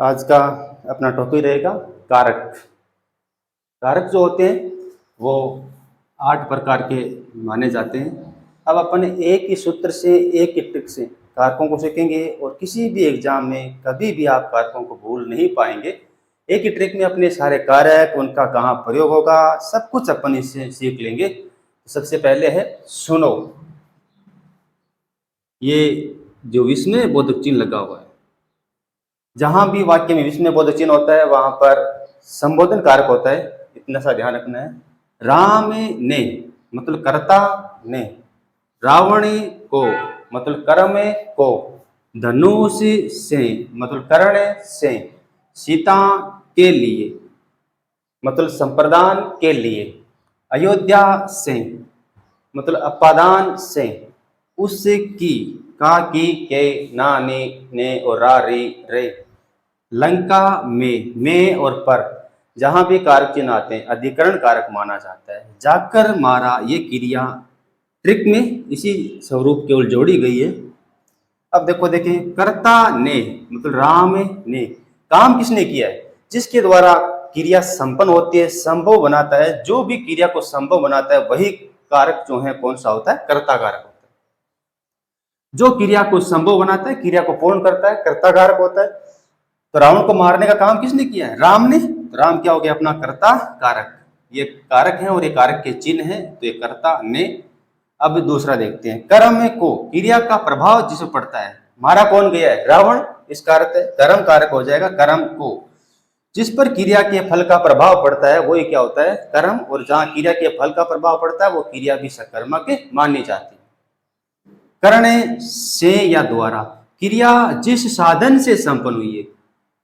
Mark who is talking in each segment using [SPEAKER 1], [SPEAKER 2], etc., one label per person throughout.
[SPEAKER 1] आज का अपना टॉपिक रहेगा कारक। कारक जो होते हैं वो 8 प्रकार के माने जाते हैं। अब अपन एक ही सूत्र से, एक ही ट्रिक से कारकों को सीखेंगे और किसी भी एग्जाम में कभी भी आप कारकों को भूल नहीं पाएंगे। एक ही ट्रिक में अपने सारे कारक, उनका कहाँ प्रयोग होगा, सब कुछ अपन इससे सीख लेंगे। सबसे पहले है सुनो। ये जो विस्मय बोधक चिन्ह लगा हुआ है, जहां भी वाक्य में विस्मय बोधक चिन्ह होता है वहां पर संबोधन कारक होता है। इतना सा ध्यान रखना है। राम ने मतलब कर्ता ने, रावण को मतलब कर्म को, धनुष से मतलब कर्ण से, सीता के लिए मतलब संप्रदान के लिए, अयोध्या से मतलब अपादान से, उससे की, का, की, के, ना, ने और रा, री, रे, लंका में और पर, जहां भी कारक चिन्ह आते हैं अधिकरण कारक माना जाता है। जाकर मारा ये क्रिया ट्रिक में इसी स्वरूप केवल जोड़ी गई है। अब देखिए कर्ता ने मतलब राम ने, काम किसने किया है? जिसके द्वारा क्रिया संपन्न होती है, संभव बनाता है। जो भी क्रिया को संभव बनाता है वही कारक जो है कौन सा होता है? कर्ता कारक होता है। जो क्रिया को संभव बनाता है, क्रिया को पूर्ण करता है, कर्ता कारक होता है। तो रावण को मारने का काम किसने किया है? राम ने। तो राम क्या हो गया? अपना कर्ता कारक। ये कारक है और ये कारक के चिन्ह है, तो ये कर्ता ने। अब दूसरा देखते हैं, कर्म को, क्रिया का प्रभाव जिस पर पड़ता है। मारा कौन गया है? रावण। इसका अर्थ है कर्म कारक हो जाएगा कर्म को। जिस पर क्रिया के फल का प्रभाव पड़ता है वही क्या होता है? कर्म। और जहां क्रिया के फल का प्रभाव पड़ता है वो क्रिया भी सकर्मक मानी जाती है। कर्ण से या द्वारा, क्रिया जिस साधन से संपन्न हुई है।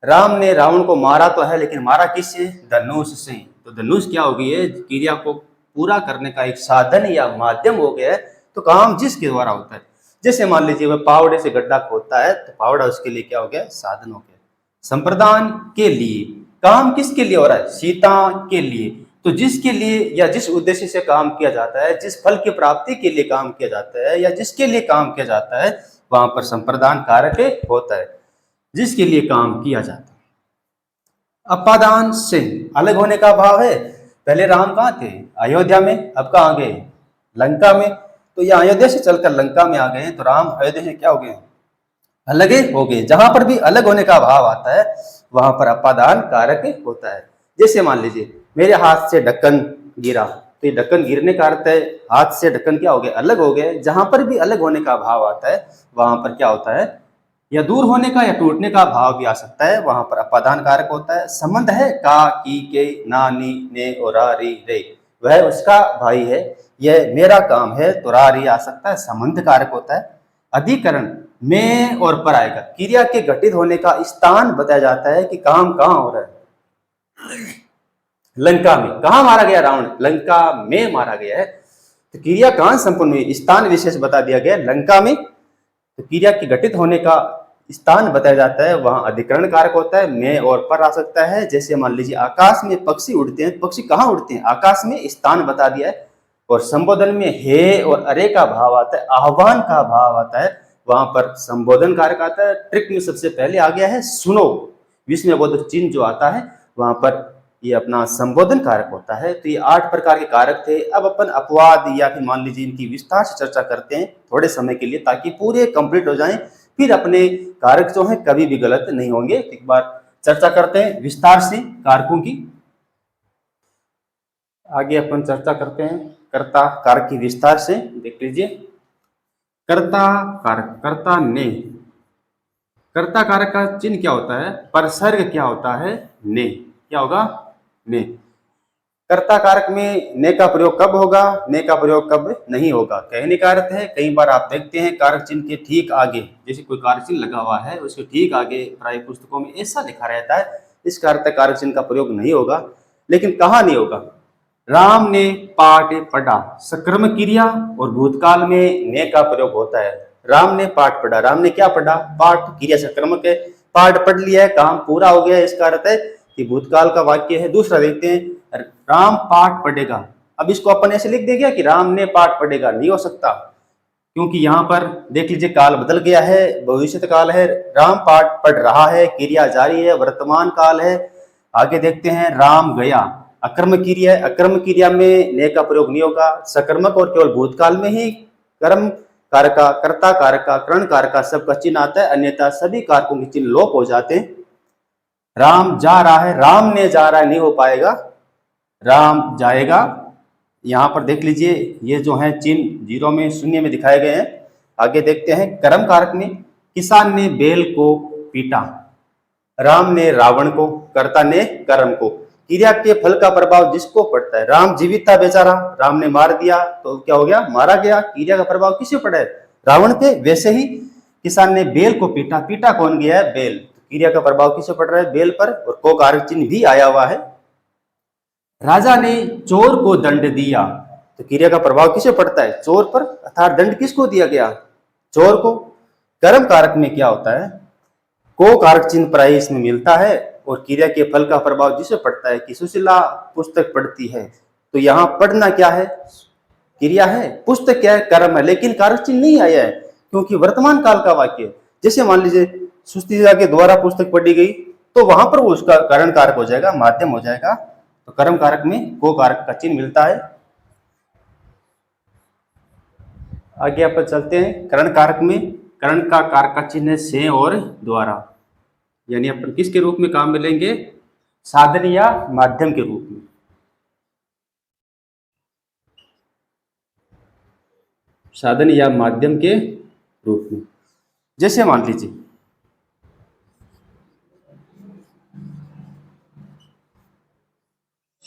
[SPEAKER 1] राम ने रावण को मारा तो है, लेकिन मारा किससे? धनुष से। तो धनुष क्या हो गई है? क्रिया को पूरा करने का एक साधन या माध्यम हो गया है। तो काम जिसके द्वारा होता है, जैसे मान लीजिए वह पावड़े से गड्ढा खोदता है, तो पावड़ा उसके लिए क्या हो गया? साधन हो गया। संप्रदान के लिए, काम किसके लिए हो रहा है? सीता के लिए। तो जिसके लिए या जिस उद्देश्य से काम किया जाता है, जिस फल की प्राप्ति के लिए काम किया जाता है या जिसके लिए काम किया जाता है, वहां पर संप्रदान कारक होता है, जिसके लिए काम किया जाता है। अपादान से अलग होने का भाव है। पहले राम कहाँ थे? अयोध्या में। अब कहाँ गए? लंका में। तो ये अयोध्या से चलकर लंका में आ गए हैं, तो राम अयोध्या से क्या हो गए? अलग हो गए। जहां पर भी अलग होने का भाव आता है वहां पर अपादान कारक होता है। जैसे मान लीजिए मेरे हाथ से ढक्कन गिरा, तो ये ढक्कन गिरने का अर्थ है हाथ से ढक्कन क्या हो गए? अलग हो गए। जहां पर भी अलग होने का भाव आता है वहां पर क्या होता है? या दूर होने का या टूटने का भाव भी आ सकता है, वहां पर अपादान कारक होता है। संबंध है का, की, के, ना, नी, ने और रा, री, रे, वह उसका भाई है, यह मेरा काम है, तो रा, री आ सकता है, संबंध कारक होता है। अधिकरण में और पर आएगा। क्रिया के घटित होने का स्थान बताया जाता है कि काम कहां हो रहा है। लंका में। कहां मारा गया रावण? लंका में मारा गया है। तो क्रिया कहां संपन्न हुई? स्थान विशेष बता दिया गया लंका में। तो क्रिया के घटित होने का स्थान बताया जाता है, वहां अधिकरण कारक होता है। में और पर आ सकता है। जैसे मान लीजिए आकाश में पक्षी उड़ते हैं, पक्षी कहाँ उड़ते हैं? आकाश में। स्थान बता दिया है। और संबोधन में हे और अरे का भाव आता है, आह्वान का भाव आता है, वहां पर संबोधन कारक आता है। ट्रिक में सबसे पहले आ गया है सुनो। विस्मय बोधक चिन्ह जो आता है वहां पर ये अपना संबोधन कारक होता है। तो ये 8 प्रकार के कारक थे। अब अपन अपवाद या फिर मान लीजिए इनकी विस्तार से चर्चा करते हैं थोड़े समय के लिए, ताकि पूरे कंप्लीट हो जाएं। फिर अपने कारक जो हैं कभी भी गलत नहीं होंगे। एक बार चर्चा करते हैं विस्तार से कारकों की। आगे अपन चर्चा करते हैं कर्ता कारक की विस्तार से। देख लीजिए कर्ता कारक, कर्ता ने। कर्ता कारक का चिन्ह क्या होता है? परसर्ग क्या होता है? ने। क्या होगा? ने। कर्ता कारक में ने का प्रयोग कब होगा, ने का प्रयोग कब नहीं होगा? कहने का अर्थ है कई बार आप देखते हैं कारक चिन्ह के ठीक आगे, जैसे कोई कारक चिन्ह लगा हुआ है उसके ठीक आगे प्राय पुस्तकों में ऐसा लिखा रहता है, इसका अर्थ कारक चिन्ह का प्रयोग नहीं होगा। लेकिन कहाँ नहीं होगा? राम ने पाठ पढ़ा, सकर्मक क्रिया और भूतकाल में ने का प्रयोग होता है। राम ने पाठ पढ़ा, राम ने क्या पढ़ा? पाठ। क्रिया सकर्मक है, पाठ पढ़ लिया है, काम पूरा हो गया है, इसका अर्थ है कि भूतकाल का वाक्य है। दूसरा देखते हैं राम पाठ पढ़ेगा। अब इसको अपन ऐसे लिख देंगे कि राम ने पाठ पढ़ेगा, नहीं हो सकता, क्योंकि यहाँ पर देख लीजिए काल बदल गया है, भविष्य काल है, राम पाठ पढ़ रहा है, क्रिया जारी है, वर्तमान काल है। आगे देखते हैं, राम गया, अकर्मक क्रिया है, अकर्मक क्रिया में ने का प्रयोग नहीं होगा, सकर्मक और केवल भूतकाल में ही कर्म कारका, कर्ता कारका, करण कारका सबका चिन्ह आता है, अन्यथा सभी कारकों के चिन्ह लोप हो जाते हैं। राम जा रहा है, राम ने जा रहा है नहीं हो पाएगा, राम जाएगा। यहाँ पर देख लीजिए ये जो है चिन्ह जीरो में शून्य में दिखाए गए हैं। आगे देखते हैं, कर्म कारक में किसान ने बैल को पीटा, राम ने रावण को, कर्ता ने कर्म को। क्रिया के फल का प्रभाव जिसको पड़ता है, राम जीवित था बेचारा, राम ने मार दिया तो क्या हो गया, मारा गया। क्रिया का प्रभाव किसे पड़ा है, रावण पे। वैसे ही किसान ने बैल को पीटा, पीटा कौन गया है, बैल। क्रिया का प्रभाव किसे पड़ रहा है, बैल पर, और को कारक चिन्ह भी आया हुआ है। राजा ने चोर को दंड दिया, तो क्रिया का प्रभाव किसे पड़ता है, चोर पर, अर्थात दंड किसको दिया गया, चोर को। कर्म कारक में क्या होता है, को कारक चिन्ह प्राय इसमें मिलता है, और क्रिया के फल का प्रभाव जिसे पड़ता है कि सुशीला पुस्तक पढ़ती है, तो यहाँ पढ़ना क्या है, क्रिया है, पुस्तक क्या है, कर्म है, लेकिन कारक चिन्ह नहीं आया है क्योंकि वर्तमान काल का वाक्य है। जैसे मान लीजिए सुशीला के द्वारा पुस्तक पढ़ी गई, तो वहां पर वो उसका कारण कारक हो जाएगा, माध्यम हो जाएगा। तो कर्म कारक में को कारक का चिन्ह मिलता है। आगे अपन चलते हैं, करण कारक में करण का कारक का चिन्ह है से और द्वारा, यानी अपन किसके रूप में काम में लेंगे, साधन या माध्यम के रूप में। साधन या माध्यम के रूप में। जैसे मान लीजिए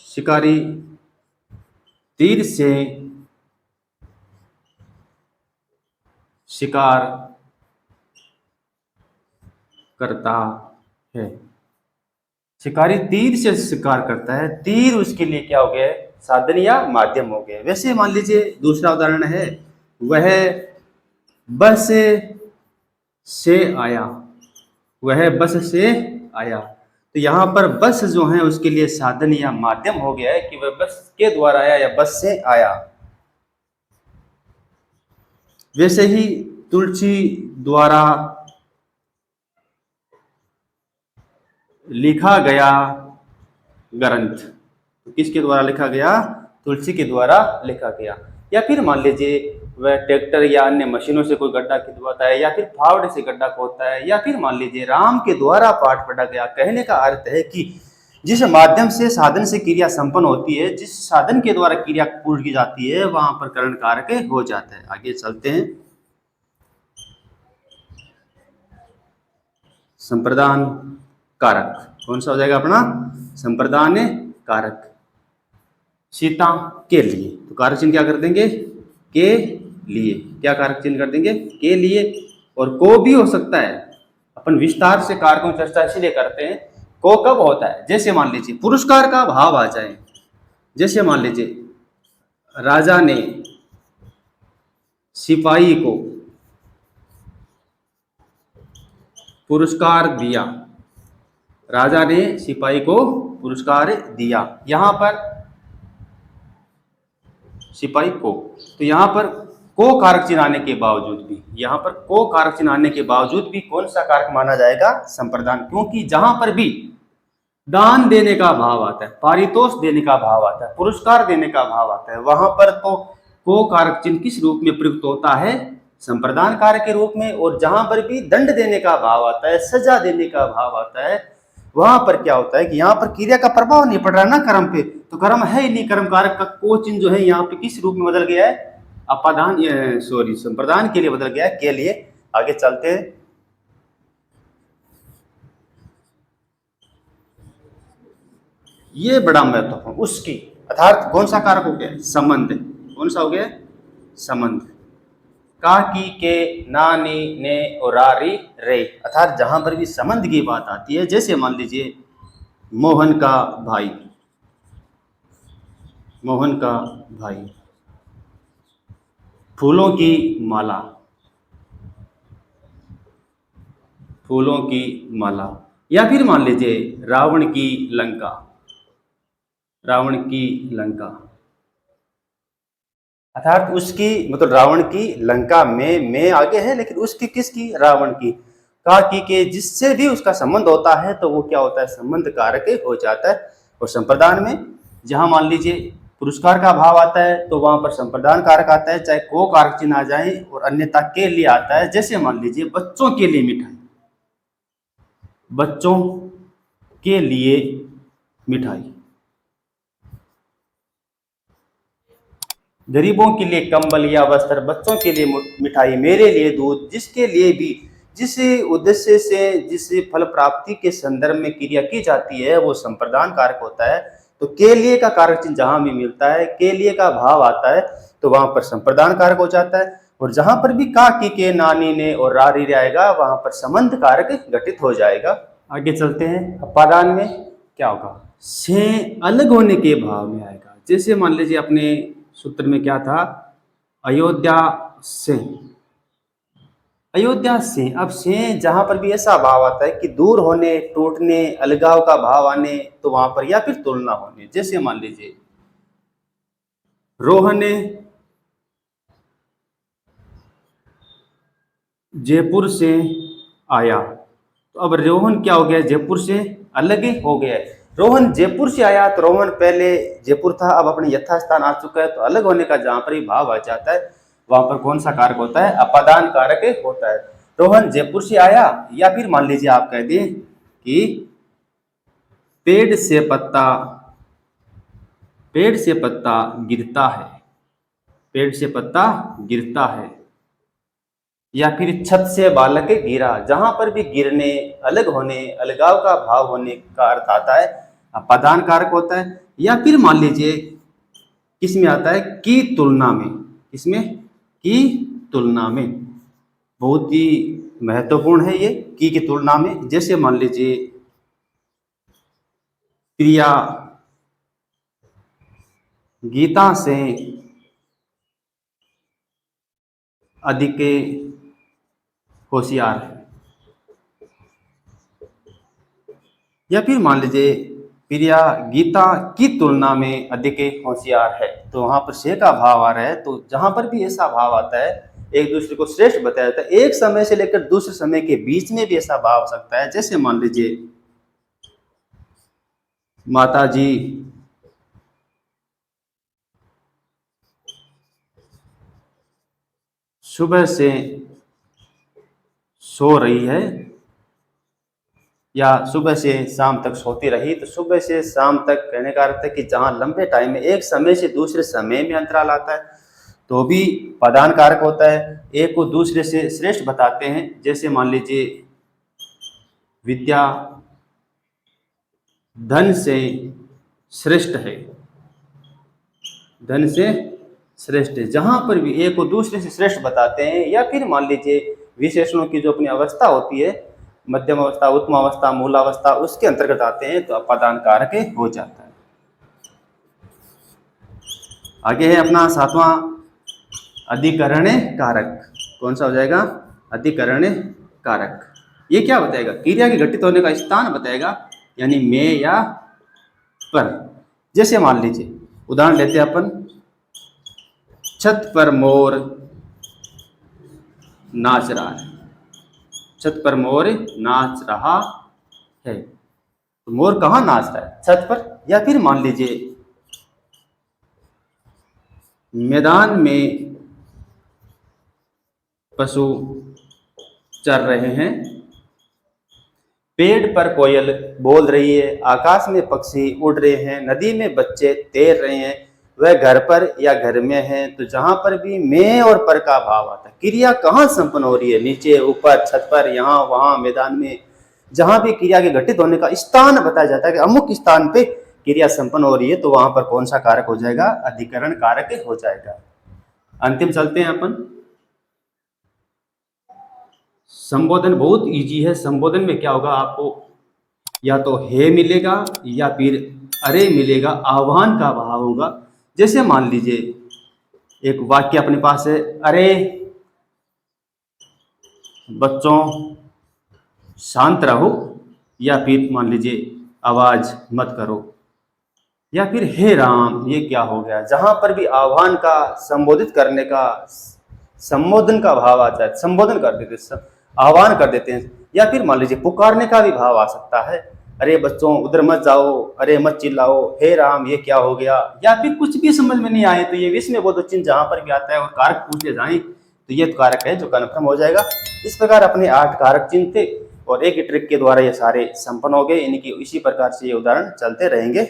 [SPEAKER 1] शिकारी तीर से शिकार करता है, शिकारी तीर से शिकार करता है, तीर उसके लिए क्या हो गया है, साधन या माध्यम हो गया। वैसे मान लीजिए दूसरा उदाहरण है, वह बस से आया, वह बस से आया, तो यहाँ पर बस जो है उसके लिए साधन या माध्यम हो गया है कि वह बस के द्वारा आया या बस से आया। वैसे ही तुलसी द्वारा लिखा गया ग्रंथ, तो किसके द्वारा लिखा गया, तुलसी के द्वारा लिखा गया। या फिर मान लीजिए वह ट्रैक्टर या अन्य मशीनों से कोई गड्ढा खुदवाता है, या फिर फावड़े से गड्ढा खोदता है, या फिर मान लीजिए राम के द्वारा पाठ पढ़ा गया। कहने का अर्थ है कि जिस माध्यम से साधन से क्रिया संपन्न होती है, जिस साधन के द्वारा क्रिया पूर्ण की जाती है, वहां पर करण कारक हो जाता है। आगे चलते हैं, संप्रदान कारक कौन सा हो जाएगा अपना, संप्रदान कारक। सीता के लिए, तो कारक चिन्ह क्या कर देंगे, के लिए। क्या कारक चिन्ह कर देंगे, के लिए। और को भी हो सकता है, अपन विस्तार से कारकों की चर्चा इसीलिए करते हैं। को कब होता है, जैसे मान लीजिए पुरस्कार का भाव आ जाए, जैसे मान लीजिए राजा ने सिपाही को पुरस्कार दिया, राजा ने सिपाही को पुरस्कार दिया, यहां पर सिपाही को। तो यहां पर को कारक चिन्ह आने के बावजूद भी, यहां पर को कारक चिन्ह आने के बावजूद भी कौन सा कारक माना जाएगा, संप्रदान। क्योंकि जहां पर भी दान देने का भाव आता है, पारितोष देने का भाव आता है, पुरस्कार देने का भाव आता है, वहां पर तो को कारक चिन्ह किस रूप में प्रयुक्त होता है, संप्रदान कारक के रूप में। और जहां पर भी दंड देने का भाव आता है, सजा देने का भाव आता है, वहां पर क्या होता है कि यहाँ पर क्रिया का प्रभाव नहीं पड़ रहा ना कर्म पे, तो कर्म है ही नहीं, कर्म कारक का को चिन्ह जो है यहाँ पे किस रूप में बदल गया है, अपादान सॉरी संप्रदान के लिए बदल गया है, के लिए। आगे चलते हैं, ये बड़ा महत्वपूर्ण उसकी, अर्थात कौन सा कारक हो गया, संबंध। कौन सा हो गया, संबंध। का की के ना नी ने और रा री रे, अर्थात जहां पर भी संबंध की बात आती है, जैसे मान लीजिए मोहन का भाई, मोहन का भाई, फूलों की माला, फूलों की माला। या फिर मान लीजिए रावण की लंका, रावण की लंका। अर्थात उसकी मतलब रावण की, लंका में आगे है, लेकिन उसकी किसकी, रावण की, कहा कि के जिससे भी उसका संबंध होता है तो वो क्या होता है, संबंध कारक हो जाता है। और संप्रदान में जहां मान लीजिए पुरस्कार का भाव आता है तो वहां पर संप्रदान कारक आता है, चाहे को कारक चिन्ह आ जाए, और अन्यथा के लिए आता है। जैसे मान लीजिए बच्चों के लिए मिठाई, बच्चों के लिए मिठाई, गरीबों के लिए कंबल या वस्त्र, बच्चों के लिए मिठाई, मेरे लिए दूध, जिसके लिए भी, जिस उद्देश्य से, जिस फल प्राप्ति के संदर्भ में क्रिया की जाती है वो संप्रदान कारक होता है। तो के लिए का कारक चिन्ह जहां भी मिलता है, के लिए का भाव आता है, तो वहां पर संप्रदान कारक हो जाता है। और जहां पर भी का, की, के, नानी, ने और रा, री आएगा वहां पर संबंध कारक घटित हो जाएगा। आगे चलते हैं। अपादान में क्या होगा, से अलग होने के भाव में आएगा। जैसे मान लीजिए अपने सूत्र में क्या था, अयोध्या से, अयोध्या से। अब से जहां पर भी ऐसा भाव आता है कि दूर होने, टूटने, अलगाव का भाव आने, तो वहां पर या फिर तुलना होने। जैसे मान लीजिए रोहन जयपुर से आया, तो अब रोहन क्या हो गया, जयपुर से अलग ही हो गया है। रोहन जयपुर से आया तो रोहन पहले जयपुर था, अब अपने यथास्थान आ चुका है, तो अलग होने का जहां पर ही भाव आ जाता है वहां पर कौन सा कारक होता है, अपादान कारक होता है। रोहन जयपुर से आया, या फिर मान लीजिए आप कह दें कि पेड़ से पत्ता, पेड़ से पत्ता गिरता है, पेड़ से पत्ता गिरता है। या फिर छत से बालक गिरा, जहां पर भी गिरने, अलग होने, अलगाव का भाव होने का अर्थ आता है, अपादान कारक होता है। या फिर मान लीजिए किस में आता है, की तुलना में, इसमें की तुलना में, बहुत ही महत्वपूर्ण है ये, की तुलना में। जैसे मान लीजिए प्रिया गीता से अधिक होशियार है। या फिर मान लीजिए प्रिया गीता की तुलना में अधिक होशियार है, तो वहां पर से का भाव आ रहा है। तो जहां पर भी ऐसा भाव आता है, एक दूसरे को श्रेष्ठ बताया जाता है। एक समय से लेकर दूसरे समय के बीच में भी ऐसा भाव आ सकता है। जैसे मान लीजिए माता जी सुबह से सो रही है, या सुबह से शाम तक सोती रही। तो सुबह से शाम तक कहने का अर्थ है कि जहाँ लंबे टाइम में, एक समय से दूसरे समय में अंतराल आता है, तो भी पदान कारक होता है। एक को दूसरे से श्रेष्ठ बताते हैं। जैसे मान लीजिए विद्या धन से श्रेष्ठ है, धन से श्रेष्ठ है। जहां पर भी एक को दूसरे से श्रेष्ठ बताते हैं, या फिर मान लीजिए विशेषणों की जो अपनी अवस्था होती है, मध्यम अवस्था, उत्तम अवस्था, मूलावस्था, उसके अंतर्गत आते हैं, तो अपादान कारक हो जाता है। आगे है अपना सातवां, अधिकरण कारक। कौन सा हो जाएगा, अधिकरण कारक। ये क्या बताएगा, क्रिया के घटित होने का स्थान बताएगा, यानी में या पर। जैसे मान लीजिए उदाहरण लेते हैं अपन, छत पर मोर नाच रहा है, छत पर मोर नाच रहा है। तो मोर कहाँ नाच रहा है, छत पर। या फिर मान लीजिए मैदान में पशु चर रहे हैं, पेड़ पर कोयल बोल रही है, आकाश में पक्षी उड़ रहे हैं, नदी में बच्चे तैर रहे हैं, वह घर पर या घर में है। तो जहां पर भी में और पर का भाव आता है, क्रिया कहाँ संपन्न हो रही है, नीचे, ऊपर, छत पर, यहाँ वहां, मैदान में, जहां भी क्रिया के घटित होने का स्थान बताया जाता है कि अमुक स्थान पे क्रिया संपन्न हो रही है, तो वहां पर कौन सा कारक हो जाएगा, अधिकरण कारक हो जाएगा। अंतिम चलते हैं अपन। संबोधन बहुत इजी है। संबोधन में क्या होगा, आपको या तो हे मिलेगा या फिर अरे मिलेगा, आह्वान का भाव होगा। जैसे मान लीजिए एक वाक्य अपने पास है, अरे बच्चों शांत रहो, या फिर मान लीजिए आवाज मत करो। या फिर हे राम ये क्या हो गया। जहां पर भी आह्वान का, संबोधित करने का, संबोधन का भाव आता है, संबोधन कर देते, आह्वान कर देते हैं, या फिर मान लीजिए पुकारने का भी भाव आ सकता है। अरे बच्चों उधर मत जाओ, अरे मत चिल्लाओ, हे राम ये क्या हो गया, या फिर कुछ भी समझ में नहीं आए तो ये विस्मय बोधक चिन्ह जहां पर भी आता है और कारक पूछे जाए तो ये कारक है जो कन्फर्म हो जाएगा। इस प्रकार अपने 8 कारक चिन्ह थे और एक ही ट्रिक के द्वारा ये सारे संपन्न हो गए। इनकी इसी प्रकार से ये उदाहरण चलते रहेंगे।